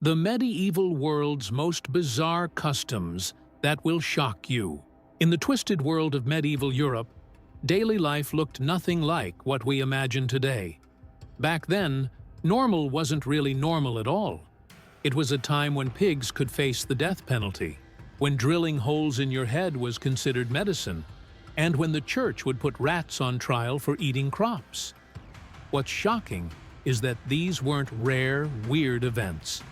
The medieval world's most bizarre customs that will shock you. In the twisted world of medieval Europe, daily life looked nothing like what we imagine today. Back then, normal wasn't really normal at all. It was a time when pigs could face the death penalty, when drilling holes in your head was considered medicine, and when the church would put rats on trial for eating crops. What's shocking is that these weren't rare, weird events.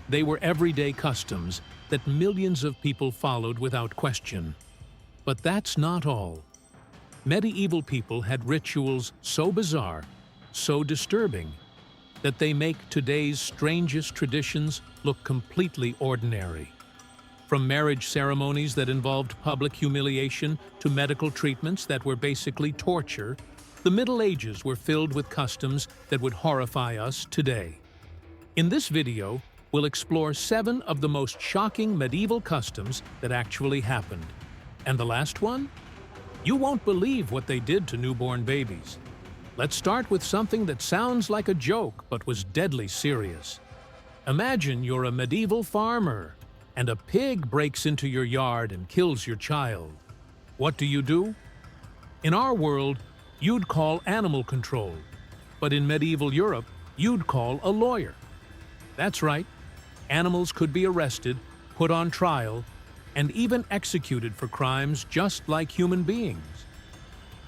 They were everyday customs that millions of people followed without question. But that's not all. Medieval people had rituals so bizarre, so disturbing, that they make today's strangest traditions look completely ordinary. From marriage ceremonies that involved public humiliation to medical treatments that were basically torture, the Middle Ages were filled with customs that would horrify us today. In this video, we'll explore 7 of the most shocking medieval customs that actually happened. And the last one? You won't believe what they did to newborn babies. Let's start with something that sounds like a joke but was deadly serious. Imagine you're a medieval farmer, and a pig breaks into your yard and kills your child. What do? In our world, you'd call animal control, but in medieval Europe, you'd call a lawyer. That's right. Animals could be arrested, put on trial, and even executed for crimes just like human beings.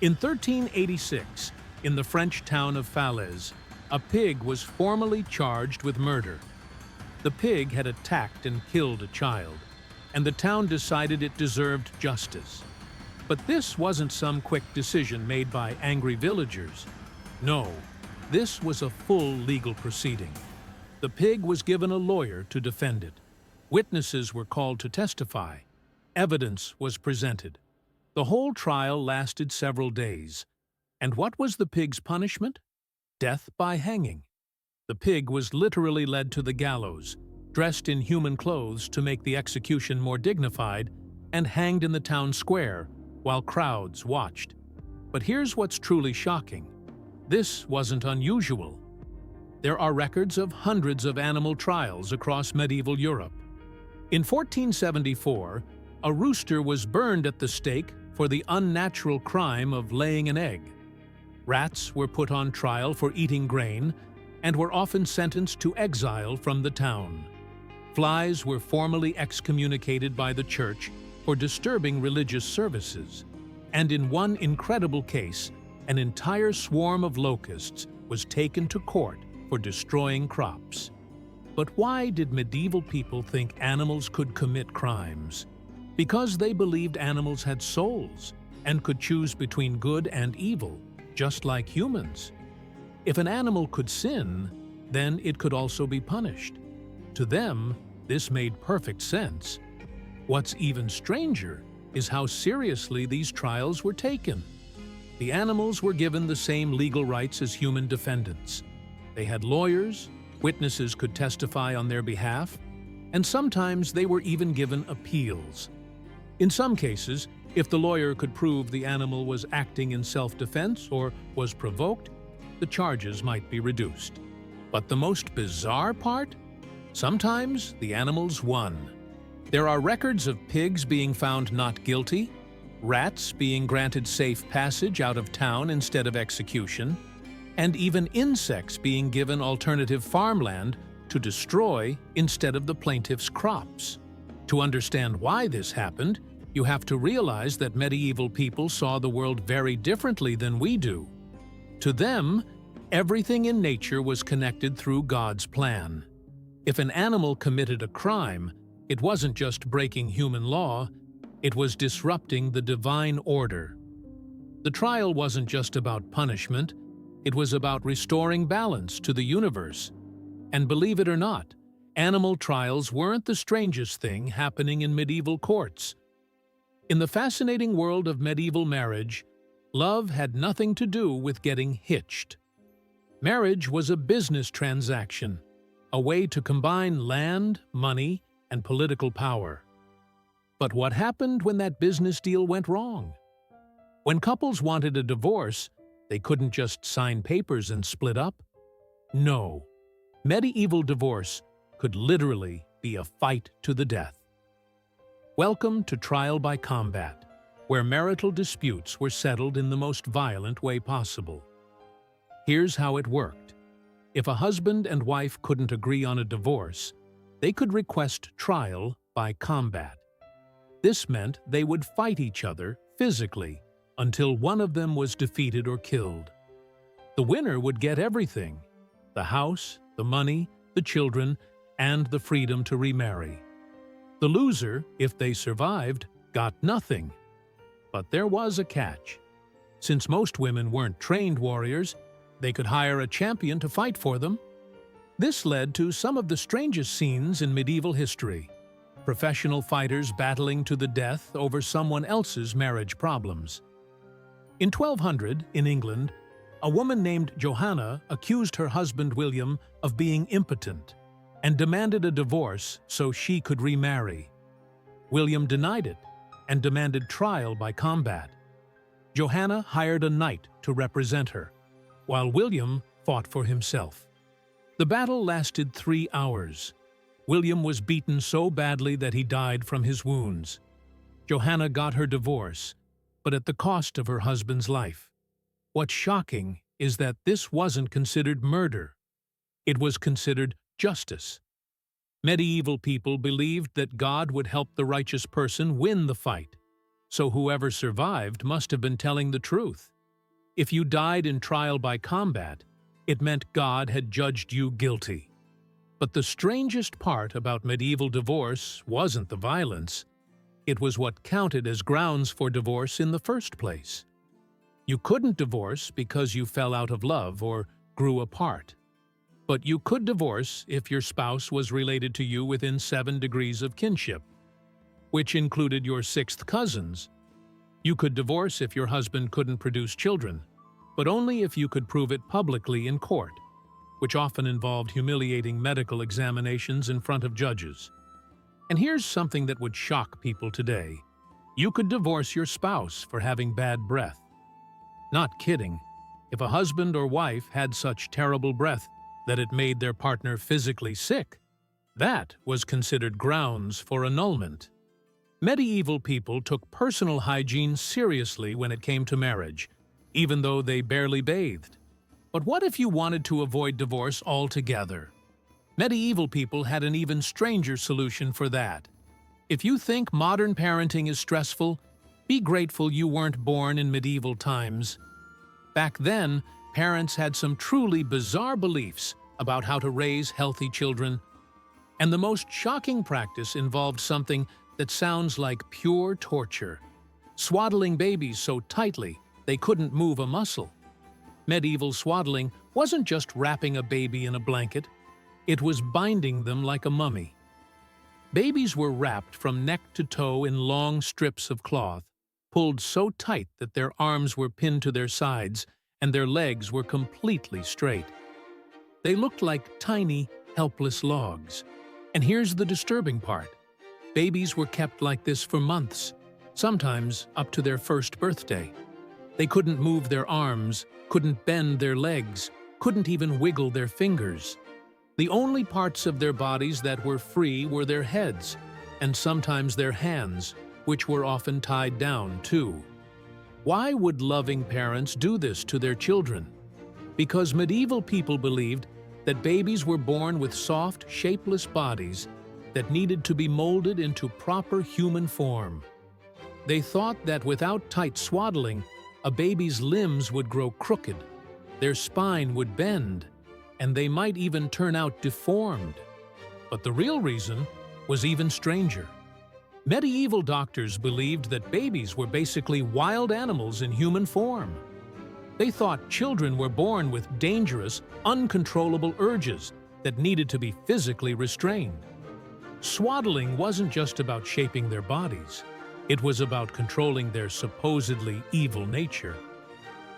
In 1386, in the French town of Falaise, a pig was formally charged with murder. The pig had attacked and killed a child, and the town decided it deserved justice. But this wasn't some quick decision made by angry villagers. No, this was a full legal proceeding. The pig was given a lawyer to defend it. Witnesses were called to testify. Evidence was presented. The whole trial lasted several days. And what was the pig's punishment? Death by hanging. The pig was literally led to the gallows, dressed in human clothes to make the execution more dignified, and hanged in the town square while crowds watched. But here's what's truly shocking. This wasn't unusual. There are records of hundreds of animal trials across medieval Europe. In 1474, a rooster was burned at the stake for the unnatural crime of laying an egg. Rats were put on trial for eating grain and were often sentenced to exile from the town. Flies were formally excommunicated by the church for disturbing religious services. And in one incredible case, an entire swarm of locusts was taken to court for destroying crops. But why did medieval people think animals could commit crimes? Because they believed animals had souls and could choose between good and evil, just like humans. If an animal could sin, then it could also be punished. To them, this made perfect sense. What's even stranger is how seriously these trials were taken. The animals were given the same legal rights as human defendants. They had lawyers, witnesses could testify on their behalf, and sometimes they were even given appeals. In some cases, if the lawyer could prove the animal was acting in self-defense or was provoked, the charges might be reduced. But the most bizarre part? Sometimes the animals won. There are records of pigs being found not guilty, rats being granted safe passage out of town instead of execution, and even insects being given alternative farmland to destroy instead of the plaintiff's crops. To understand why this happened, you have to realize that medieval people saw the world very differently than we do. To them, everything in nature was connected through God's plan. If an animal committed a crime, it wasn't just breaking human law, it was disrupting the divine order. The trial wasn't just about punishment, it was about restoring balance to the universe. And believe it or not, animal trials weren't the strangest thing happening in medieval courts. In the fascinating world of medieval marriage, love had nothing to do with getting hitched. Marriage was a business transaction, a way to combine land, money, and political power. But what happened when that business deal went wrong? When couples wanted a divorce, they couldn't just sign papers and split up. No, medieval divorce could could literally be a fight to the death. Welcome to Trial by Combat, where marital disputes were settled in the most violent way possible. Here's how it worked. If a husband and wife couldn't agree on a divorce, they could request trial by combat. This meant they would fight each other physically until one of them was defeated or killed. The winner would get everything: the house, the money, the children, and the freedom to remarry. The loser, if they survived, got nothing. But there was a catch. Since most women weren't trained warriors, they could hire a champion to fight for them. This led to some of the strangest scenes in medieval history: professional fighters battling to the death over someone else's marriage problems. In 1200, in England, a woman named Johanna accused her husband William of being impotent and demanded a divorce so she could remarry. William denied it and demanded trial by combat. Johanna hired a knight to represent her, while William fought for himself. The battle lasted 3 hours. William was beaten so badly that he died from his wounds. Johanna got her divorce, but at the cost of her husband's life. What's shocking is that this wasn't considered murder. It was considered justice. Medieval people believed that God would help the righteous person win the fight, so whoever survived must have been telling the truth. If you died in trial by combat, it meant God had judged you guilty. But the strangest part about medieval divorce wasn't the violence. It was what counted as grounds for divorce in the first place. You couldn't divorce because you fell out of love or grew apart. But you could divorce if your spouse was related to you within 7 degrees of kinship, which included your 6th cousins. You could divorce if your husband couldn't produce children, but only if you could prove it publicly in court, which often involved humiliating medical examinations in front of judges. And here's something that would shock people today. You could divorce your spouse for having bad breath. Not kidding. If a husband or wife had such terrible breath that it made their partner physically sick, that was considered grounds for annulment. Medieval people took personal hygiene seriously when it came to marriage, even though they barely bathed. But what if you wanted to avoid divorce altogether? Medieval people had an even stranger solution for that. If you think modern parenting is stressful, be grateful you weren't born in medieval times. Back then, parents had some truly bizarre beliefs about how to raise healthy children. And the most shocking practice involved something that sounds like pure torture: swaddling babies so tightly they couldn't move a muscle. Medieval swaddling wasn't just wrapping a baby in a blanket, it was binding them like a mummy. Babies were wrapped from neck to toe in long strips of cloth, pulled so tight that their arms were pinned to their sides and their legs were completely straight. They looked like tiny, helpless logs. And here's the disturbing part: babies were kept like this for months, sometimes up to their first birthday. They couldn't move their arms, couldn't bend their legs, couldn't even wiggle their fingers. The only parts of their bodies that were free were their heads, and sometimes their hands, which were often tied down too. Why would loving parents do this to their children? Because medieval people believed that babies were born with soft, shapeless bodies that needed to be molded into proper human form. They thought that without tight swaddling, a baby's limbs would grow crooked, their spine would bend, and they might even turn out deformed. But the real reason was even stranger. Medieval doctors believed that babies were basically wild animals in human form. They thought children were born with dangerous, uncontrollable urges that needed to be physically restrained. Swaddling wasn't just about shaping their bodies. It was about controlling their supposedly evil nature.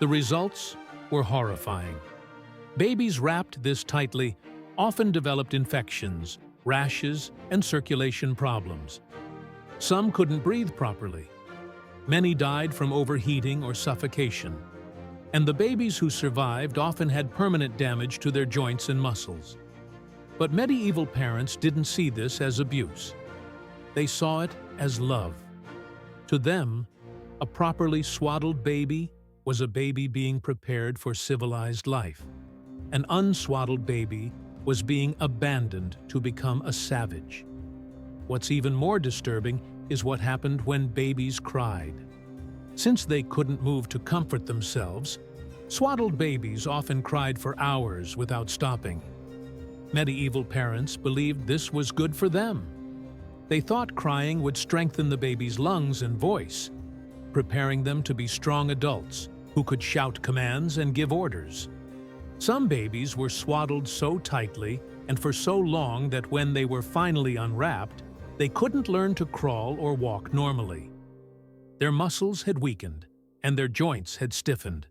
The results were horrifying. Babies wrapped this tightly often developed infections, rashes, and circulation problems. Some couldn't breathe properly. Many died from overheating or suffocation. And the babies who survived often had permanent damage to their joints and muscles. But medieval parents didn't see this as abuse. They saw it as love. To them, a properly swaddled baby was a baby being prepared for civilized life. An unswaddled baby was being abandoned to become a savage. What's even more disturbing is what happened when babies cried. Since they couldn't move to comfort themselves, swaddled babies often cried for hours without stopping. Medieval parents believed this was good for them. They thought crying would strengthen the baby's lungs and voice, preparing them to be strong adults who could shout commands and give orders. Some babies were swaddled so tightly and for so long that when they were finally unwrapped, they couldn't learn to crawl or walk normally. Their muscles had weakened and their joints had stiffened.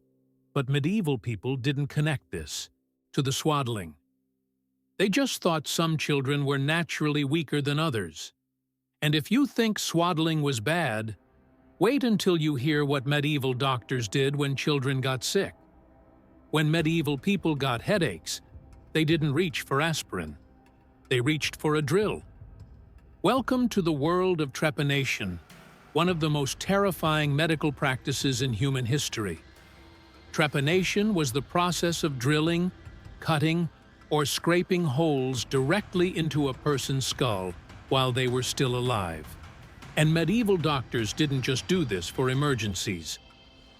But medieval people didn't connect this to the swaddling. They just thought some children were naturally weaker than others. And if you think swaddling was bad, wait until you hear what medieval doctors did when children got sick. When medieval people got headaches, they didn't reach for aspirin. They reached for a drill. Welcome to the world of trepanation, one of the most terrifying medical practices in human history. Trepanation was the process of drilling, cutting, or scraping holes directly into a person's skull while they were still alive. And medieval doctors didn't just do this for emergencies.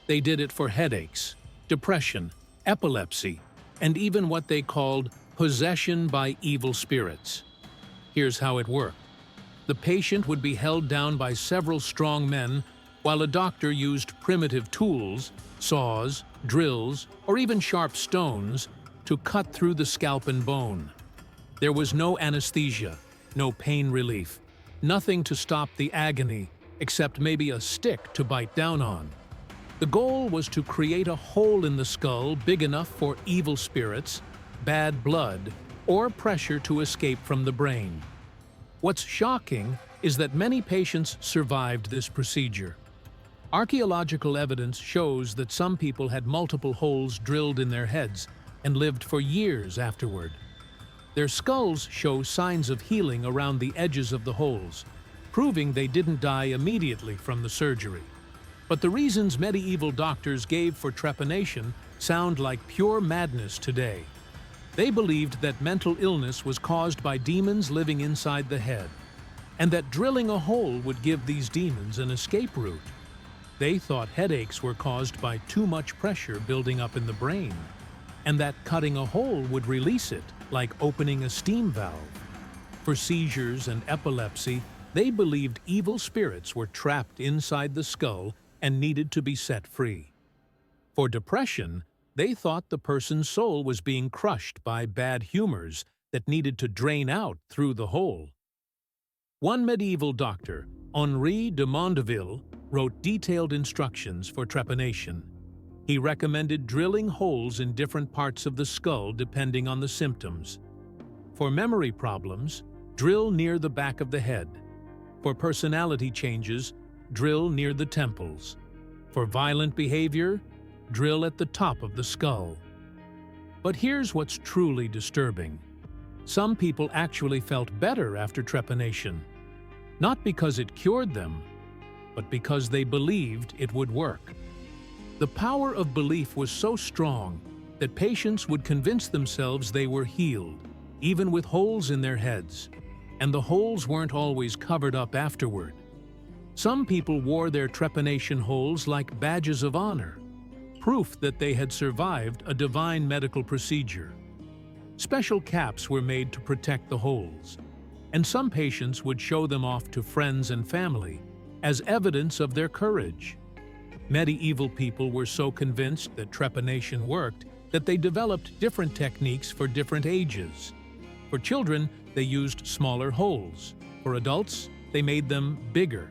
They did it for headaches, depression, epilepsy, and even what they called possession by evil spirits. Here's how it worked. The patient would be held down by several strong men while a doctor used primitive tools, saws, drills, or even sharp stones to cut through the scalp and bone. There was no anesthesia, no pain relief, nothing to stop the agony except maybe a stick to bite down on. The goal was to create a hole in the skull big enough for evil spirits, bad blood, or pressure to escape from the brain. What's shocking is that many patients survived this procedure. Archaeological evidence shows that some people had multiple holes drilled in their heads and lived for years afterward. Their skulls show signs of healing around the edges of the holes, proving they didn't die immediately from the surgery. But the reasons medieval doctors gave for trepanation sound like pure madness today. They believed that mental illness was caused by demons living inside the head, and that drilling a hole would give these demons an escape route. They thought headaches were caused by too much pressure building up in the brain, and that cutting a hole would release it, like opening a steam valve. For seizures and epilepsy, they believed evil spirits were trapped inside the skull and needed to be set free. For depression, they thought the person's soul was being crushed by bad humors that needed to drain out through the hole. One medieval doctor, Henri de Mondeville, wrote detailed instructions for trepanation. He recommended drilling holes in different parts of the skull depending on the symptoms. For memory problems, drill near the back of the head. For personality changes, drill near the temples. For violent behavior, drill at the top of the skull. But here's what's truly disturbing. Some people actually felt better after trepanation. Not because it cured them, but because they believed it would work. The power of belief was so strong that patients would convince themselves they were healed, even with holes in their heads, and the holes weren't always covered up afterward. Some people wore their trepanation holes like badges of honor, proof that they had survived a divine medical procedure. Special caps were made to protect the holes, and some patients would show them off to friends and family as evidence of their courage. Medieval people were so convinced that trepanation worked that they developed different techniques for different ages. For children, they used smaller holes. For adults, they made them bigger.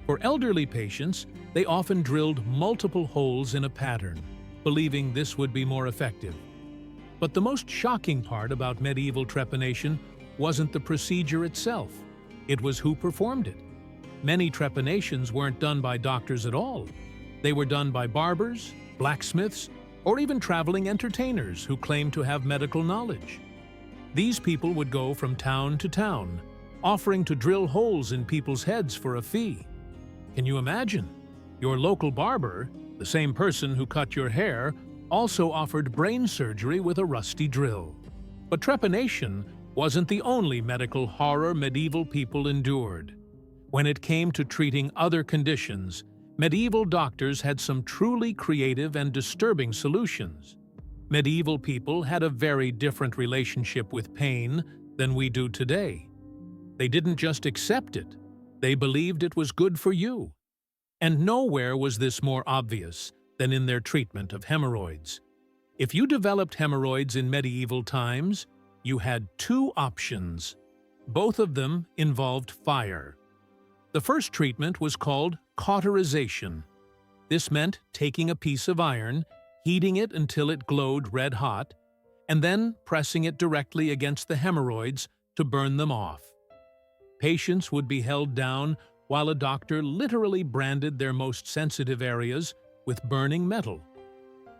For elderly patients, they often drilled multiple holes in a pattern, believing this would be more effective. But the most shocking part about medieval trepanation wasn't the procedure itself. It was who performed it. Many trepanations weren't done by doctors at all. They were done by barbers, blacksmiths, or even traveling entertainers who claimed to have medical knowledge. These people would go from town to town, offering to drill holes in people's heads for a fee. Can you imagine? Your local barber, the same person who cut your hair, also offered brain surgery with a rusty drill. But trepanation wasn't the only medical horror medieval people endured. When it came to treating other conditions, medieval doctors had some truly creative and disturbing solutions. Medieval people had a very different relationship with pain than we do today. They didn't just accept it, they believed it was good for you. And nowhere was this more obvious than in their treatment of hemorrhoids. If you developed hemorrhoids in medieval times, you had two options. Both of them involved fire. The first treatment was called cauterization. This meant taking a piece of iron, heating it until it glowed red hot, and then pressing it directly against the hemorrhoids to burn them off. Patients would be held down while a doctor literally branded their most sensitive areas with burning metal.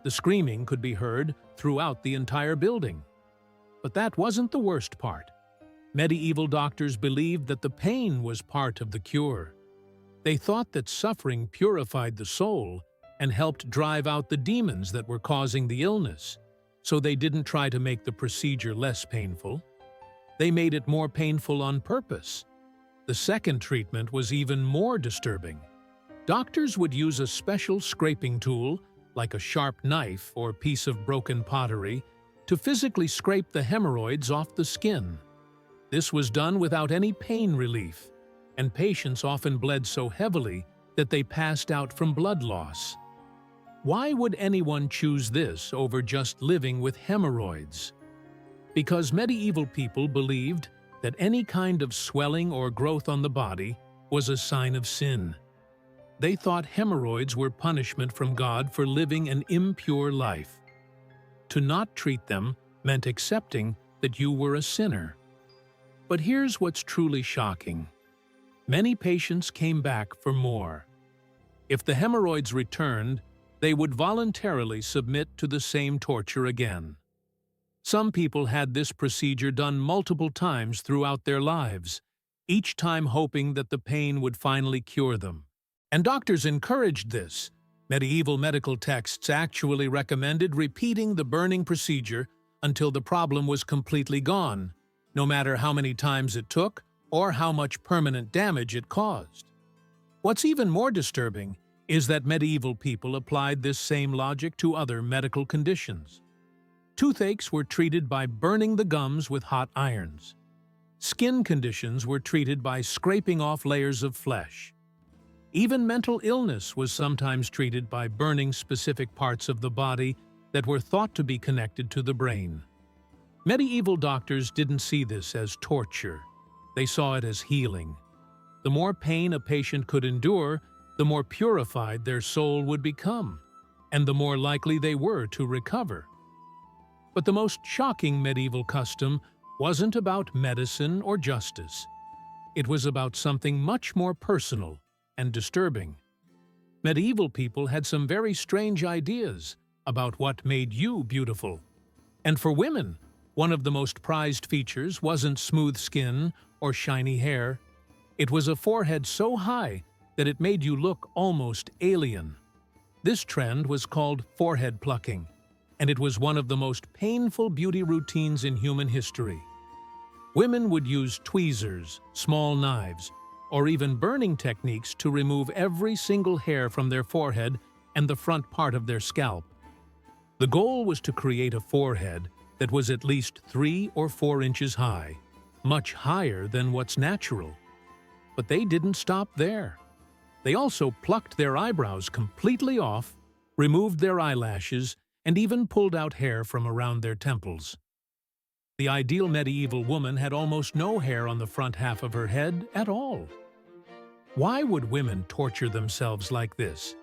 The screaming could be heard throughout the entire building. But that wasn't the worst part. Medieval doctors believed that the pain was part of the cure. They thought that suffering purified the soul and helped drive out the demons that were causing the illness, so they didn't try to make the procedure less painful. They made it more painful on purpose. The second treatment was even more disturbing. Doctors would use a special scraping tool, like a sharp knife or piece of broken pottery, to physically scrape the hemorrhoids off the skin. This was done without any pain relief, and patients often bled so heavily that they passed out from blood loss. Why would anyone choose this over just living with hemorrhoids? Because medieval people believed that any kind of swelling or growth on the body was a sign of sin. They thought hemorrhoids were punishment from God for living an impure life. To not treat them meant accepting that you were a sinner. But here's what's truly shocking. Many patients came back for more. If the hemorrhoids returned, they would voluntarily submit to the same torture again. Some people had this procedure done multiple times throughout their lives, each time hoping that the pain would finally cure them. And doctors encouraged this. Medieval medical texts actually recommended repeating the burning procedure until the problem was completely gone, no matter how many times it took or how much permanent damage it caused. What's even more disturbing is that medieval people applied this same logic to other medical conditions. Toothaches were treated by burning the gums with hot irons. Skin conditions were treated by scraping off layers of flesh. Even mental illness was sometimes treated by burning specific parts of the body that were thought to be connected to the brain. Medieval doctors didn't see this as torture. They saw it as healing. The more pain a patient could endure, the more purified their soul would become, and the more likely they were to recover. But the most shocking medieval custom wasn't about medicine or justice. It was about something much more personal and disturbing. Medieval people had some very strange ideas about what made you beautiful. And for women, one of the most prized features wasn't smooth skin or shiny hair. It was a forehead so high that it made you look almost alien. This trend was called forehead plucking, and it was one of the most painful beauty routines in human history. Women would use tweezers, small knives, or even burning techniques to remove every single hair from their forehead and the front part of their scalp. The goal was to create a forehead that was at least 3 or 4 inches high, much higher than what's natural. But they didn't stop there. They also plucked their eyebrows completely off, removed their eyelashes, and even pulled out hair from around their temples. The ideal medieval woman had almost no hair on the front half of her head at all. Why would women torture themselves like this?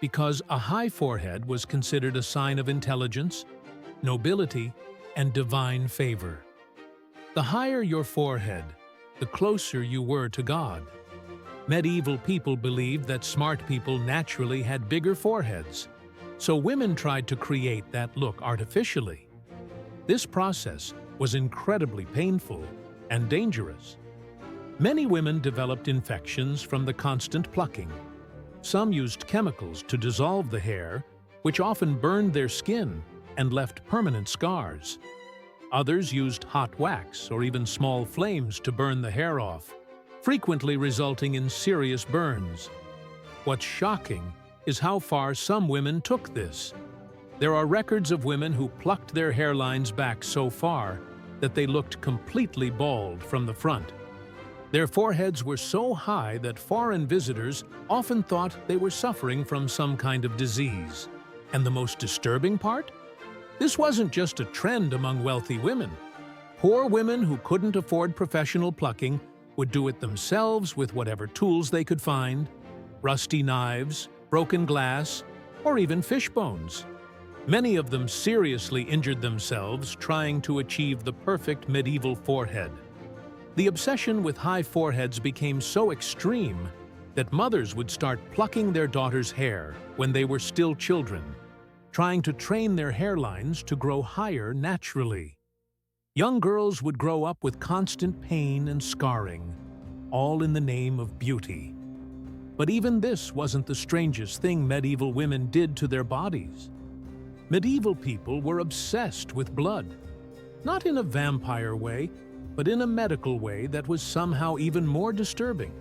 Because a high forehead was considered a sign of intelligence, nobility, and divine favor. The higher your forehead, the closer you were to God. Medieval people believed that smart people naturally had bigger foreheads, so women tried to create that look artificially. This process was incredibly painful and dangerous. Many women developed infections from the constant plucking. Some used chemicals to dissolve the hair, which often burned their skin and left permanent scars. Others used hot wax or even small flames to burn the hair off, frequently resulting in serious burns. What's shocking is how far some women took this. There are records of women who plucked their hairlines back so far that they looked completely bald from the front. Their foreheads were so high that foreign visitors often thought they were suffering from some kind of disease. And the most disturbing part? This wasn't just a trend among wealthy women. Poor women who couldn't afford professional plucking would do it themselves with whatever tools they could find: rusty knives, broken glass, or even fish bones. Many of them seriously injured themselves trying to achieve the perfect medieval forehead. The obsession with high foreheads became so extreme that mothers would start plucking their daughters' hair when they were still children, trying to train their hairlines to grow higher naturally. Young girls would grow up with constant pain and scarring, all in the name of beauty. But even this wasn't the strangest thing medieval women did to their bodies. Medieval people were obsessed with blood, not in a vampire way, but in a medical way that was somehow even more disturbing.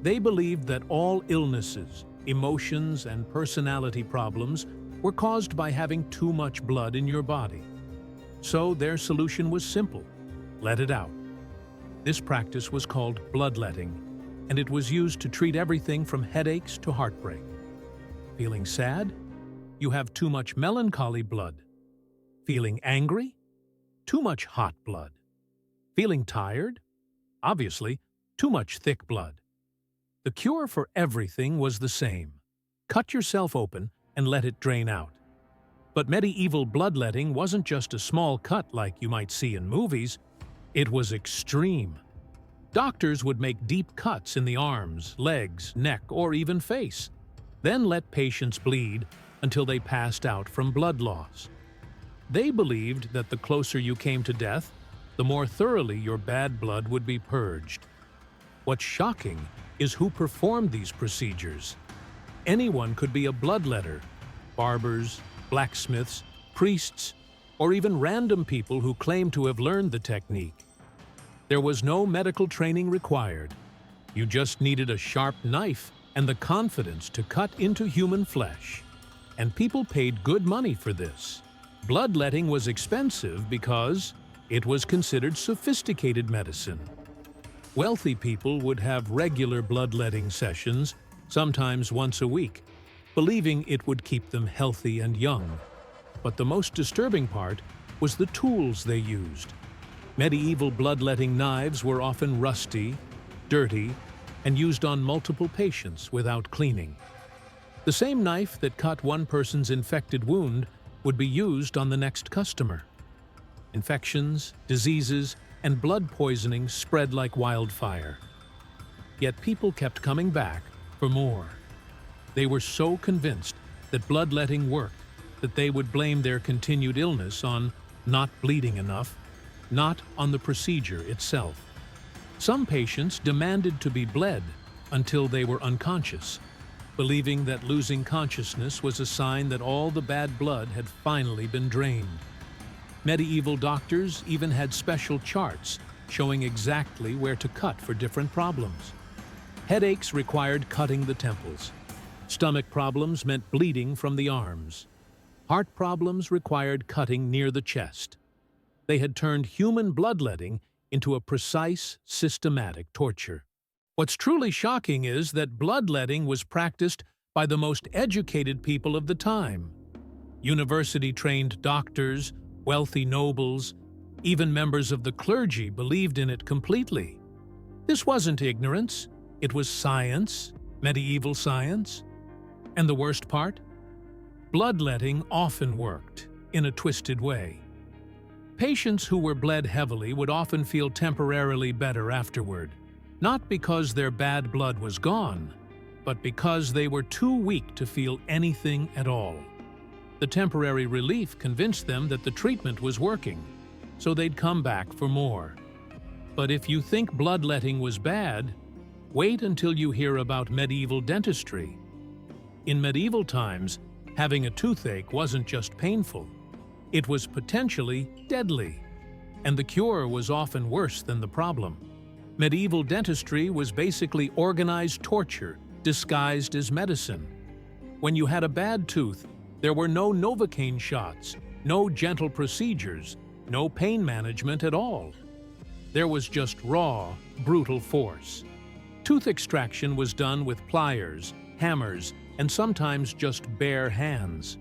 They believed that all illnesses, emotions, and personality problems were caused by having too much blood in your body. So their solution was simple: let it out. This practice was called bloodletting, and it was used to treat everything from headaches to heartbreak. Feeling sad? You have too much melancholy blood. Feeling angry? Too much hot blood. Feeling tired? Obviously, too much thick blood. The cure for everything was the same: cut yourself open and let it drain out. But medieval bloodletting wasn't just a small cut like you might see in movies. It was extreme. Doctors would make deep cuts in the arms, legs, neck, or even face, then let patients bleed until they passed out from blood loss. They believed that the closer you came to death, the more thoroughly your bad blood would be purged. What's shocking is who performed these procedures. Anyone could be a bloodletter: barbers, blacksmiths, priests, or even random people who claim to have learned the technique. There was no medical training required. You just needed a sharp knife and the confidence to cut into human flesh. And people paid good money for this. Bloodletting was expensive because it was considered sophisticated medicine. Wealthy people would have regular bloodletting sessions, sometimes once a week, believing it would keep them healthy and young. But the most disturbing part was the tools they used. Medieval bloodletting knives were often rusty, dirty, and used on multiple patients without cleaning. The same knife that cut one person's infected wound would be used on the next customer. Infections, diseases, and blood poisoning spread like wildfire. Yet people kept coming back for more. They were so convinced that bloodletting worked that they would blame their continued illness on not bleeding enough, not on the procedure itself. Some patients demanded to be bled until they were unconscious, believing that losing consciousness was a sign that all the bad blood had finally been drained. Medieval doctors even had special charts showing exactly where to cut for different problems. Headaches required cutting the temples. Stomach problems meant bleeding from the arms. Heart problems required cutting near the chest. They had turned human bloodletting into a precise, systematic torture. What's truly shocking is that bloodletting was practiced by the most educated people of the time. University-trained doctors, wealthy nobles, even members of the clergy believed in it completely. This wasn't ignorance, it was science, medieval science. And the worst part? Bloodletting often worked in a twisted way. Patients who were bled heavily would often feel temporarily better afterward, not because their bad blood was gone, but because they were too weak to feel anything at all. The temporary relief convinced them that the treatment was working. so they'd come back for more. But if you think bloodletting was bad, wait until you hear about medieval dentistry. In medieval times, having a toothache wasn't just painful, it was potentially deadly, and the cure was often worse than the problem. Medieval dentistry was basically organized torture disguised as medicine. When you had a bad tooth, there were no Novocaine shots, no gentle procedures, no pain management at all. There was just raw, brutal force. Tooth extraction was done with pliers, hammers, and sometimes just bare hands.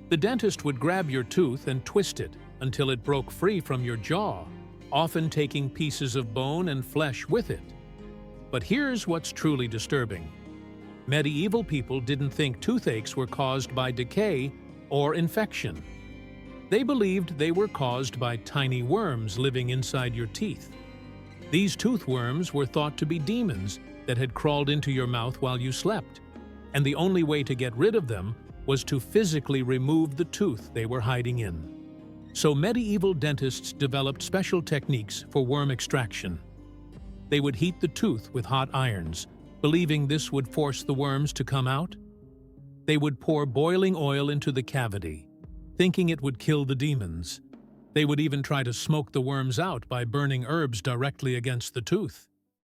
The dentist would grab your tooth and twist it until it broke free from your jaw, often taking pieces of bone and flesh with it. But here's what's truly disturbing. Medieval people didn't think toothaches were caused by decay or infection. They believed they were caused by tiny worms living inside your teeth. These tooth worms were thought to be demons that had crawled into your mouth while you slept, and the only way to get rid of them was to physically remove the tooth they were hiding in. So medieval dentists developed special techniques for worm extraction. They would heat the tooth with hot irons, believing this would force the worms to come out. They would pour boiling oil into the cavity, thinking it would kill the demons. They would even try to smoke the worms out by burning herbs directly against the tooth.